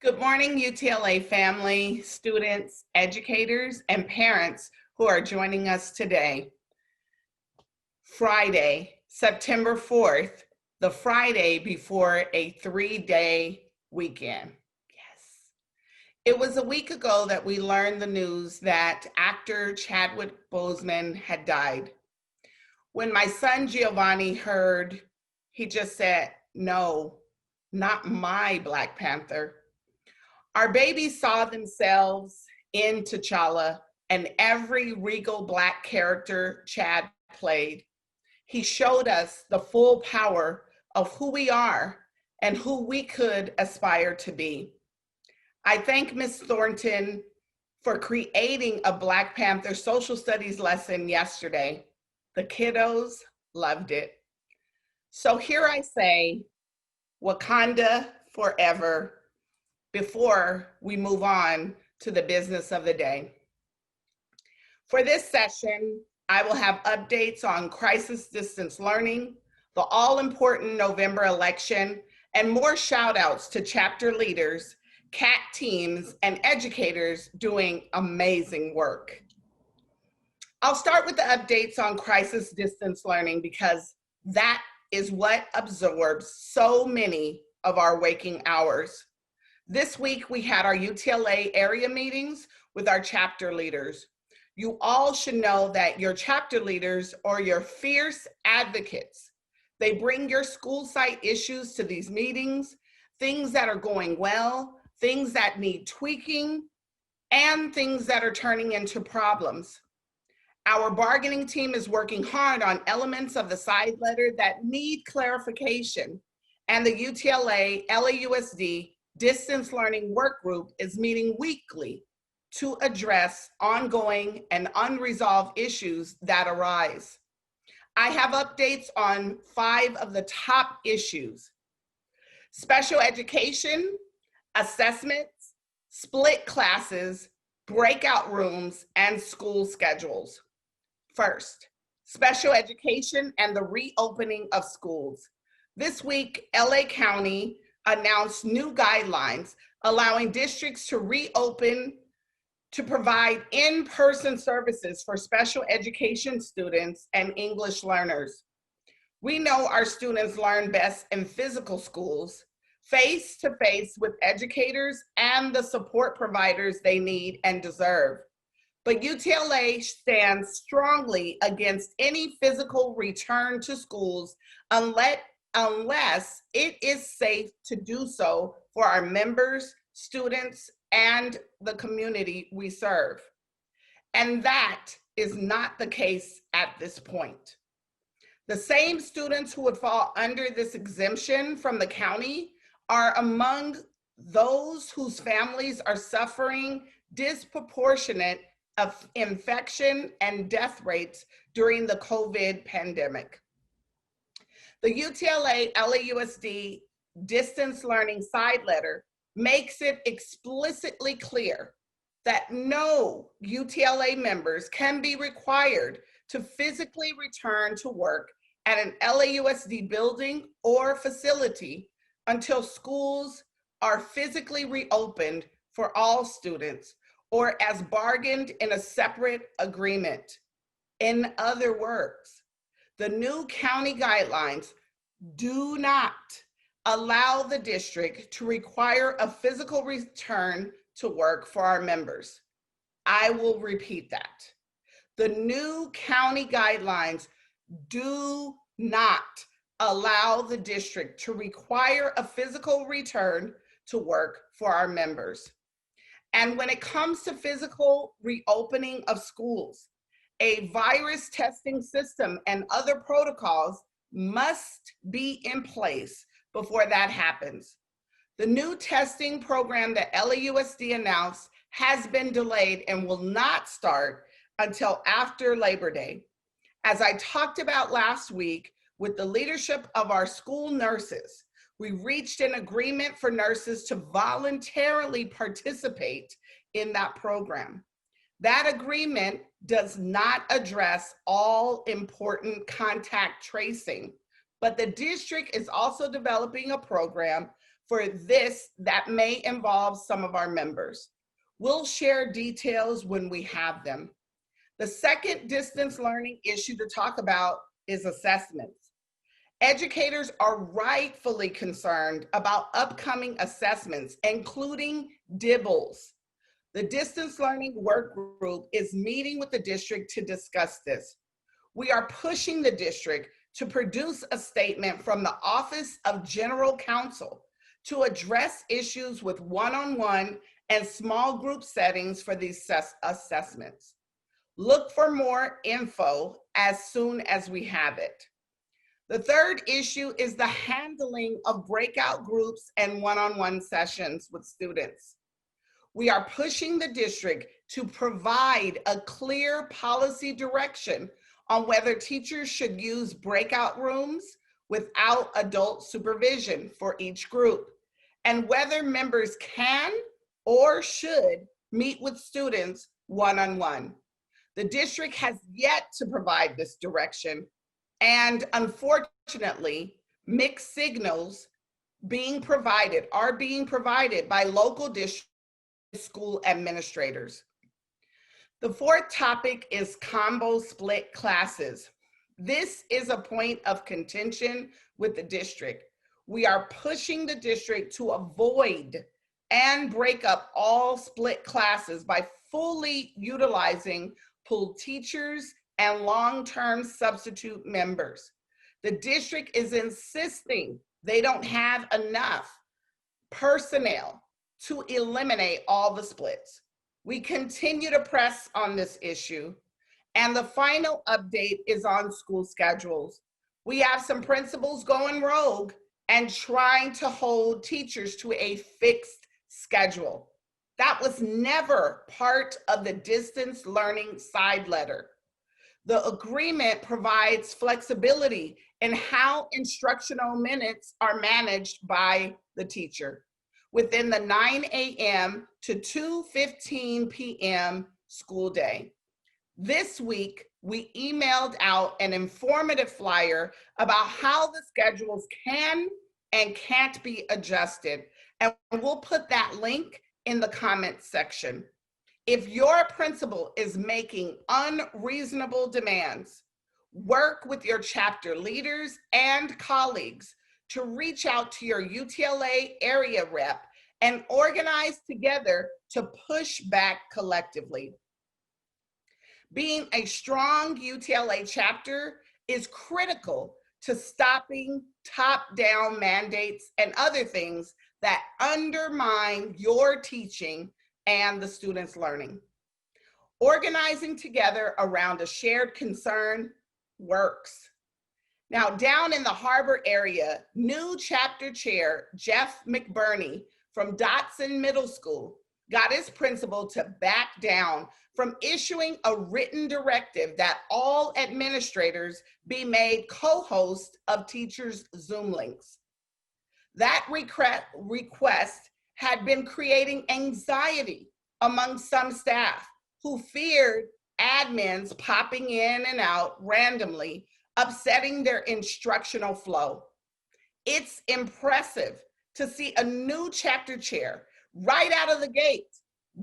Good morning, UTLA family, students, educators, and parents who are joining us today. Friday, September 4th, the Friday before a 3-day weekend. Yes. It was a week ago that we learned the news that actor Chadwick Boseman had died. When my son Giovanni heard, he just said, "No, not my Black Panther." Our babies saw themselves in T'Challa and every regal Black character Chad played. He showed us the full power of who we are and who we could aspire to be. I thank Ms. Thornton for creating a Black Panther social studies lesson yesterday. The kiddos loved it. So here I say, Wakanda forever, before we move on to the business of the day. For this session, I will have updates on crisis distance learning, the all-important November election, and more shout outs to chapter leaders, CAT teams, and educators doing amazing work. I'll start with the updates on crisis distance learning because that is what absorbs so many of our waking hours. This week, we had our UTLA area meetings with our chapter leaders. You all should know that your chapter leaders are your fierce advocates. They bring your school site issues to these meetings, things that are going well, things that need tweaking, and things that are turning into problems. Our bargaining team is working hard on elements of the side letter that need clarification, and the UTLA LAUSD Distance Learning Work Group is meeting weekly to address ongoing and unresolved issues that arise. I have updates on 5 of the top issues: special education, assessments, split classes, breakout rooms, and school schedules. First, special education and the reopening of schools. This week, LA County announced new guidelines allowing districts to reopen to provide in-person services for special education students and English learners. We know our students learn best in physical schools, face-to-face with educators and the support providers they need and deserve. But UTLA stands strongly against any physical return to schools unless it is safe to do so for our members, students, and the community we serve. And that is not the case at this point. The same students who would fall under this exemption from the county are among those whose families are suffering disproportionate of infection and death rates during the COVID pandemic. The UTLA LAUSD distance learning side letter makes it explicitly clear that no UTLA members can be required to physically return to work at an LAUSD building or facility until schools are physically reopened for all students or as bargained in a separate agreement. In other words, the new county guidelines do not allow the district to require a physical return to work for our members. I will repeat that. The new county guidelines do not allow the district to require a physical return to work for our members. And when it comes to physical reopening of schools, a virus testing system and other protocols must be in place before that happens. The new testing program that LAUSD announced has been delayed and will not start until after Labor Day. As I talked about last week with the leadership of our school nurses, we reached an agreement for nurses to voluntarily participate in that program. That agreement does not address all important contact tracing, but the district is also developing a program for this that may involve some of our members. We'll share details when we have them. The second distance learning issue to talk about is assessments. Educators are rightfully concerned about upcoming assessments, including DIBELS. The distance learning work group is meeting with the district to discuss this. We are pushing the district to produce a statement from the Office of General Counsel to address issues with one-on-one and small group settings for these assessments. Look for more info as soon as we have it. The third issue is the handling of breakout groups and one-on-one sessions with students. We are pushing the district to provide a clear policy direction on whether teachers should use breakout rooms without adult supervision for each group, and whether members can or should meet with students one-on-one. The district has yet to provide this direction, and unfortunately, mixed signals are being provided by local district school administrators. The fourth topic is combo split classes. This is a point of contention with the district. We are pushing the district to avoid and break up all split classes by fully utilizing pooled teachers and long-term substitute members. The district is insisting they don't have enough personnel to eliminate all the splits. We continue to press on this issue. And the final update is on school schedules. We have some principals going rogue and trying to hold teachers to a fixed schedule. That was never part of the distance learning side letter. The agreement provides flexibility in how instructional minutes are managed by the teacher within the 9 a.m. to 2:15 p.m. school day. This week, we emailed out an informative flyer about how the schedules can and can't be adjusted, and we'll put that link in the comments section. If your principal is making unreasonable demands, work with your chapter leaders and colleagues to reach out to your UTLA area rep and organize together to push back collectively. Being a strong UTLA chapter is critical to stopping top-down mandates and other things that undermine your teaching and the students' learning. Organizing together around a shared concern works. Now, down in the Harbor area, new chapter chair Jeff McBurney from Dotson Middle School got his principal to back down from issuing a written directive that all administrators be made co-hosts of teachers' Zoom links. That request had been creating anxiety among some staff who feared admins popping in and out randomly, upsetting their instructional flow. It's impressive to see a new chapter chair right out of the gate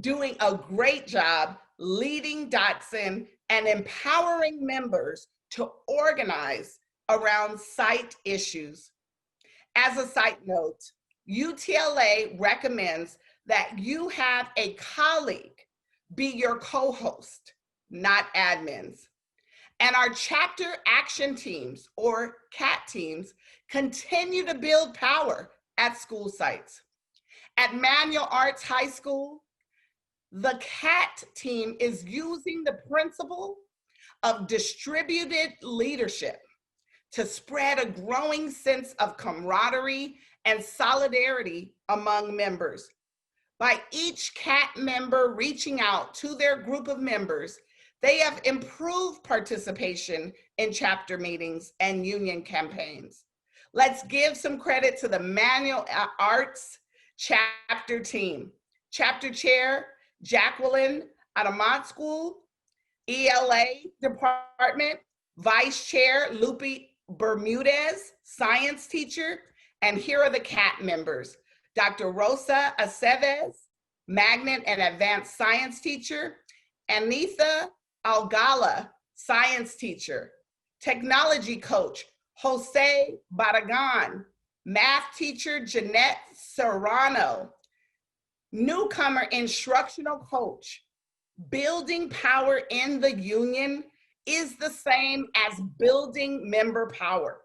doing a great job leading Dotson and empowering members to organize around site issues. As a side note, UTLA recommends that you have a colleague be your co-host, not admins. And our chapter action teams, or CAT teams, continue to build power at school sites. At Manual Arts High School, the CAT team is using the principle of distributed leadership to spread a growing sense of camaraderie and solidarity among members. By each CAT member reaching out to their group of members, they have improved participation in chapter meetings and union campaigns. Let's give some credit to the Manual Arts chapter team. Chapter chair, Jacqueline Adamant School, ELA department, vice chair, Lupe Bermudez, science teacher, and here are the CAT members: Dr. Rosa Aceves, Magnet and Advanced Science teacher, Anitha Algala, science teacher, technology coach, Jose Barragan, math teacher, Jeanette Serrano, newcomer instructional coach. Building power in the union is the same as building member power.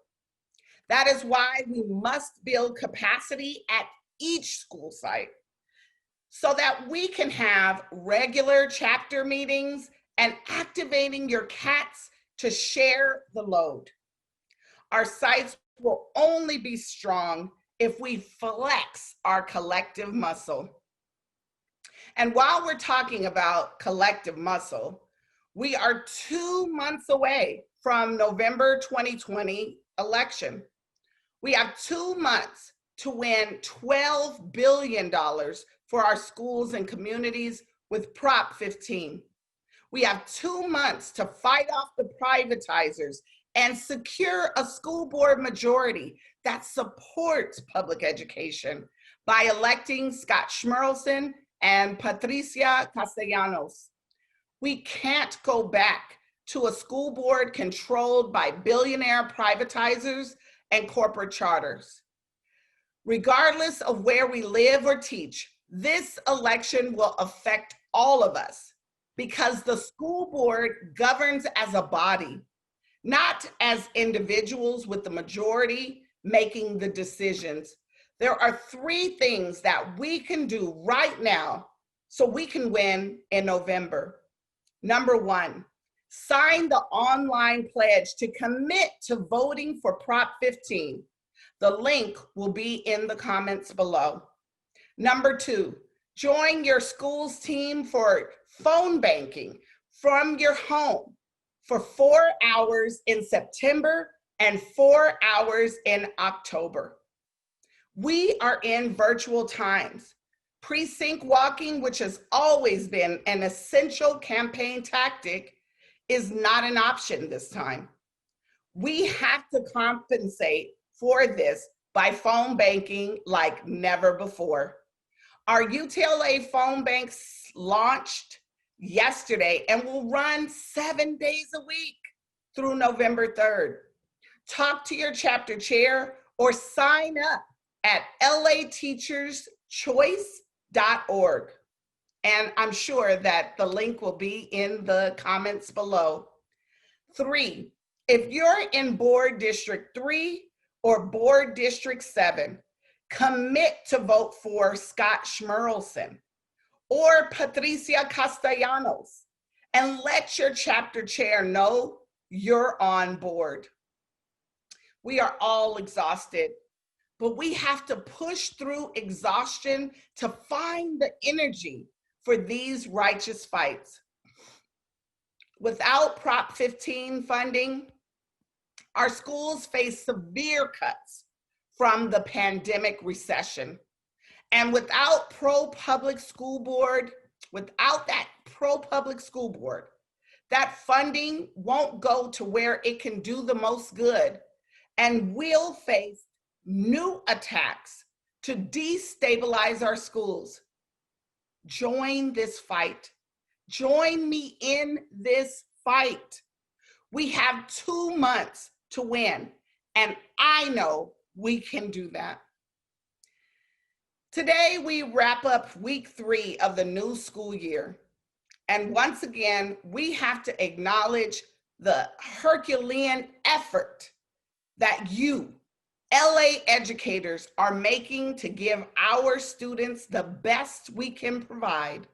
That is why we must build capacity at each school site so that we can have regular chapter meetings and activating your cats to share the load. Our sites will only be strong if we flex our collective muscle. And while we're talking about collective muscle, we are 2 months away from November 2020 election. We have 2 months to win $12 billion for our schools and communities with Prop 15. We have 2 months to fight off the privatizers and secure a school board majority that supports public education by electing Scott Schmerelson and Patricia Castellanos. We can't go back to a school board controlled by billionaire privatizers and corporate charters. Regardless of where we live or teach, this election will affect all of us because the school board governs as a body, not as individuals with the majority making the decisions. There are 3 things that we can do right now so we can win in November. Number 1, sign the online pledge to commit to voting for Prop 15. The link will be in the comments below. Number 2, join your school's team for phone banking from your home for 4 hours in September and 4 hours in October. We are in virtual times. Precinct walking, which has always been an essential campaign tactic, is not an option this time. We have to compensate for this by phone banking like never before. Our UTLA phone banks launched yesterday and will run 7 days a week through November 3rd. Talk to your chapter chair or sign up at lateacherschoice.org. And I'm sure that the link will be in the comments below. 3, if you're in Board District 3 or Board District 7, commit to vote for Scott Schmerelson or Patricia Castellanos and let your chapter chair know you're on board. We are all exhausted, but we have to push through exhaustion to find the energy for these righteous fights. Without Prop 15 funding, our schools face severe cuts from the pandemic recession. And without that pro-public school board, that funding won't go to where it can do the most good and will face new attacks to destabilize our schools. Join this fight. Join me in this fight. We have 2 months to win, and I know we can do that. Today, we wrap up week 3 of the new school year. And once again, we have to acknowledge the Herculean effort that you, LA educators, are making to give our students the best we can provide.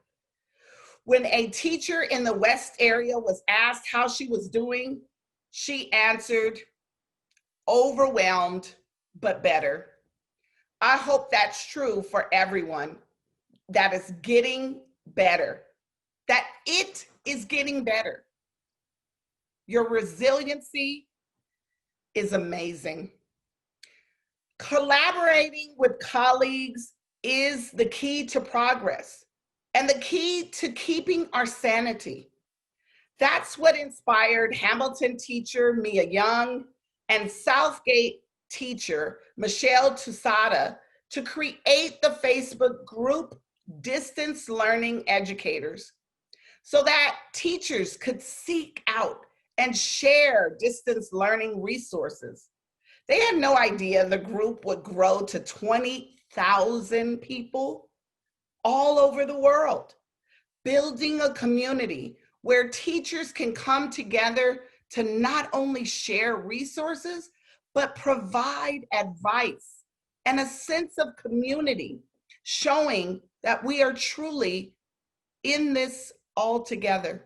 When a teacher in the West area was asked how she was doing, she answered, overwhelmed, but better. I hope that's true for everyone, that is getting better, that it is getting better. Your resiliency is amazing. Collaborating with colleagues is the key to progress and the key to keeping our sanity. That's what inspired Hamilton teacher Mia Young and Southgate teacher Michelle Tusada to create the Facebook group Distance Learning Educators so that teachers could seek out and share distance learning resources. They had no idea the group would grow to 20,000 people all over the world, building a community where teachers can come together to not only share resources, but provide advice and a sense of community, showing that we are truly in this all together.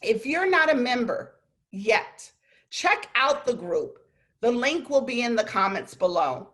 If you're not a member yet, check out the group. The link will be in the comments below.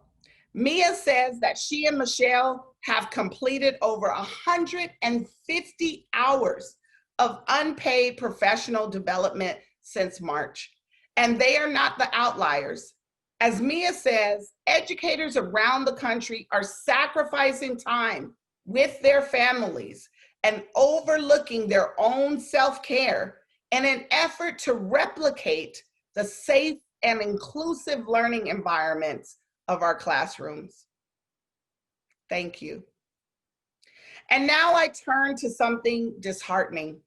Mia says that she and Michelle have completed over 150 hours of unpaid professional development since March, and they are not the outliers. As Mia says, educators around the country are sacrificing time with their families and overlooking their own self-care in an effort to replicate the safe and inclusive learning environments of our classrooms. Thank you. And now I turn to something disheartening.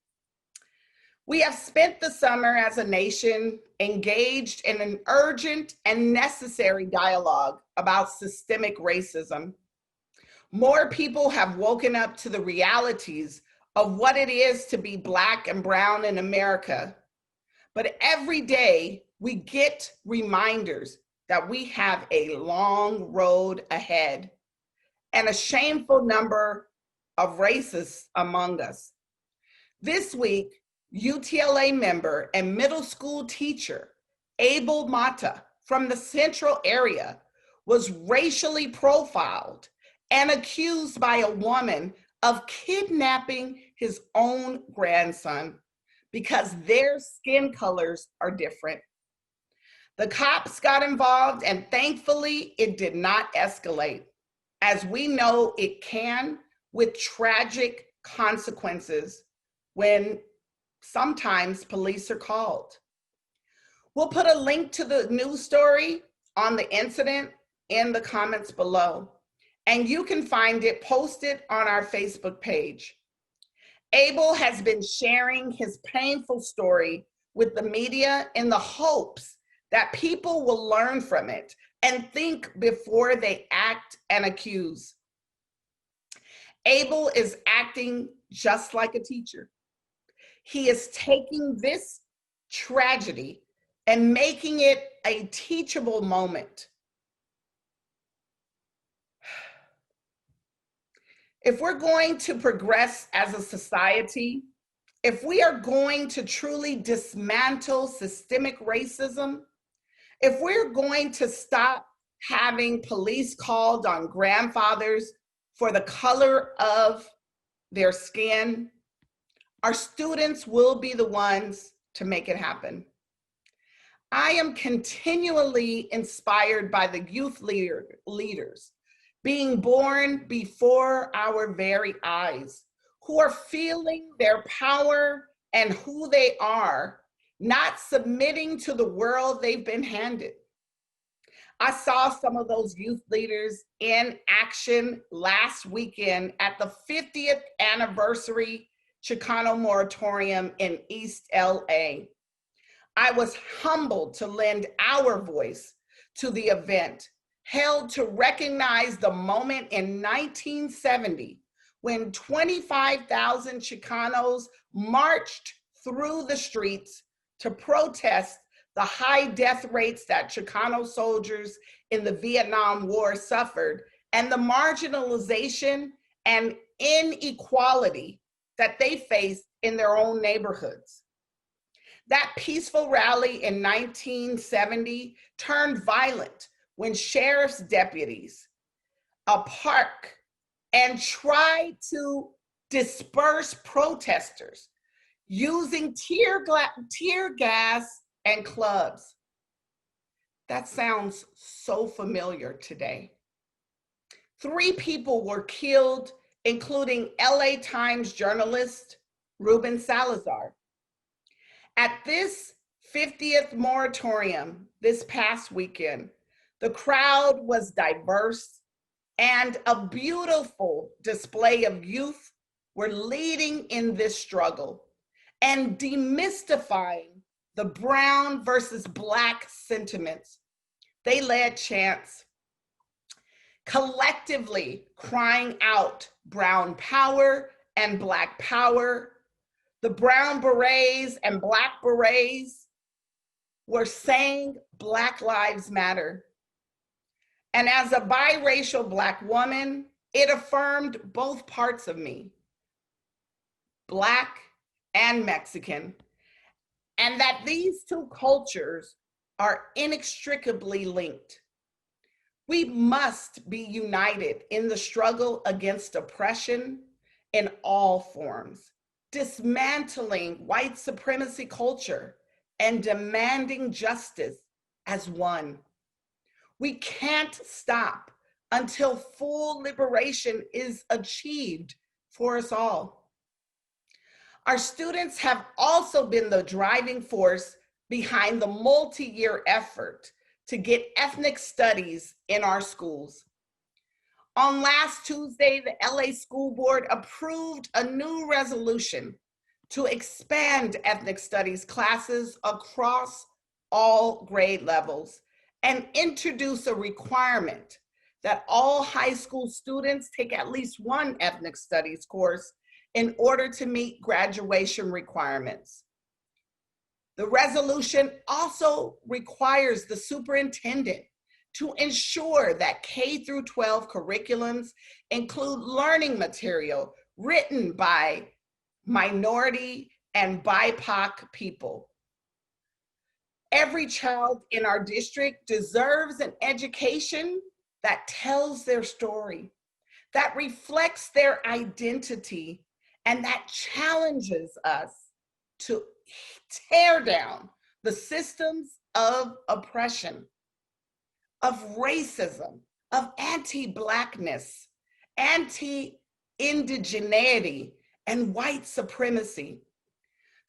We have spent the summer as a nation engaged in an urgent and necessary dialogue about systemic racism. More people have woken up to the realities of what it is to be Black and brown in America. But every day we get reminders that we have a long road ahead and a shameful number of racists among us. This week, UTLA member and middle school teacher Abel Mata from the Central area was racially profiled and accused by a woman of kidnapping his own grandson because their skin colors are different. The cops got involved, and thankfully it did not escalate, as we know it can, with tragic consequences when sometimes police are called. We'll put a link to the news story on the incident in the comments below, and you can find it posted on our Facebook page. Abel has been sharing his painful story with the media in the hopes that people will learn from it and think before they act and accuse. Abel is acting just like a teacher. He is taking this tragedy and making it a teachable moment. If we're going to progress as a society, if we are going to truly dismantle systemic racism, if we're going to stop having police called on grandfathers for the color of their skin, our students will be the ones to make it happen. I am continually inspired by the youth leaders being born before our very eyes, who are feeling their power and who they are, not submitting to the world they've been handed. I saw some of those youth leaders in action last weekend at the 50th anniversary Chicano moratorium in East LA. I was humbled to lend our voice to the event, held to recognize the moment in 1970 when 25,000 Chicanos marched through the streets to protest the high death rates that Chicano soldiers in the Vietnam War suffered and the marginalization and inequality that they faced in their own neighborhoods. That peaceful rally in 1970 turned violent when sheriff's deputies a park and tried to disperse protesters using tear gas and clubs. That sounds so familiar today. 3 people were killed, including LA Times journalist Ruben Salazar. At this 50th moratorium this past weekend, the crowd was diverse, and a beautiful display of youth were leading in this struggle and demystifying the brown versus Black sentiments. They led chants, collectively crying out brown power and Black power. The brown berets and Black berets were saying Black lives matter. And as a biracial Black woman, it affirmed both parts of me, Black and Mexican, and that these two cultures are inextricably linked. We must be united in the struggle against oppression in all forms, dismantling white supremacy culture and demanding justice as one. We can't stop until full liberation is achieved for us all. Our students have also been the driving force behind the multi-year effort to get ethnic studies in our schools. On last Tuesday, the LA School Board approved a new resolution to expand ethnic studies classes across all grade levels and introduce a requirement that all high school students take at least one ethnic studies course in order to meet graduation requirements. The resolution also requires the superintendent to ensure that K through 12 curriculums include learning material written by minority and BIPOC people. Every child in our district deserves an education that tells their story, that reflects their identity, and that challenges us to tear down the systems of oppression, of racism, of anti-Blackness, anti-indigeneity, and white supremacy.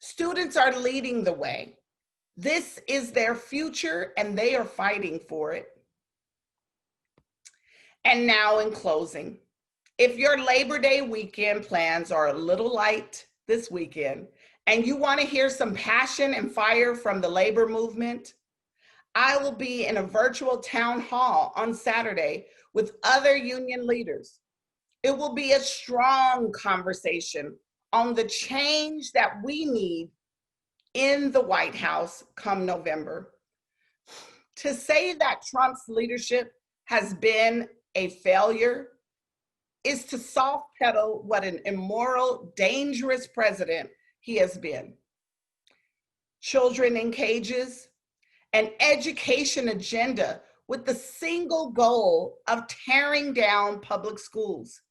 Students are leading the way. This is their future, and they are fighting for it. And now in closing, if your Labor Day weekend plans are a little light this weekend, and you want to hear some passion and fire from the labor movement, I will be in a virtual town hall on Saturday with other union leaders. It will be a strong conversation on the change that we need in the White House come November. To say that Trump's leadership has been a failure is to soft pedal what an immoral, dangerous president he has been. Children in cages, an education agenda with the single goal of tearing down public schools.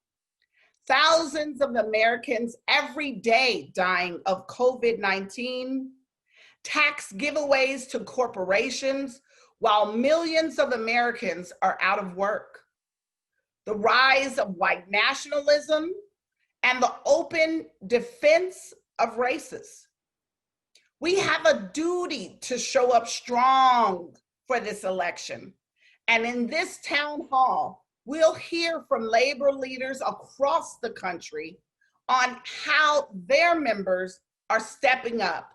Thousands of Americans every day dying of COVID-19, tax giveaways to corporations while millions of Americans are out of work. The rise of white nationalism and the open defense of races. We have a duty to show up strong for this election. And in this town hall, we'll hear from labor leaders across the country on how their members are stepping up.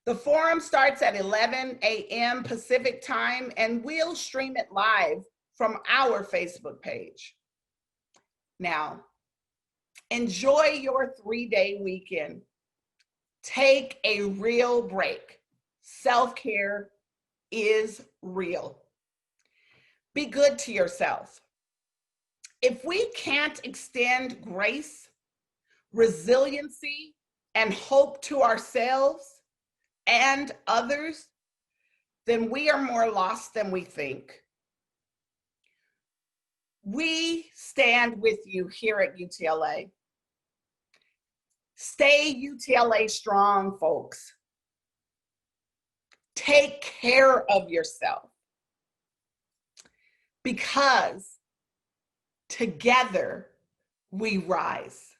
The forum starts at 11 a.m. Pacific time, and we'll stream it live from our Facebook page. Now, enjoy your 3-day weekend. Take a real break. Self-care is real. Be good to yourself. If we can't extend grace, resiliency, and hope to ourselves and others, then we are more lost than we think. We stand with you here at UTLA. Stay UTLA strong, folks. Take care of yourself, because together we rise.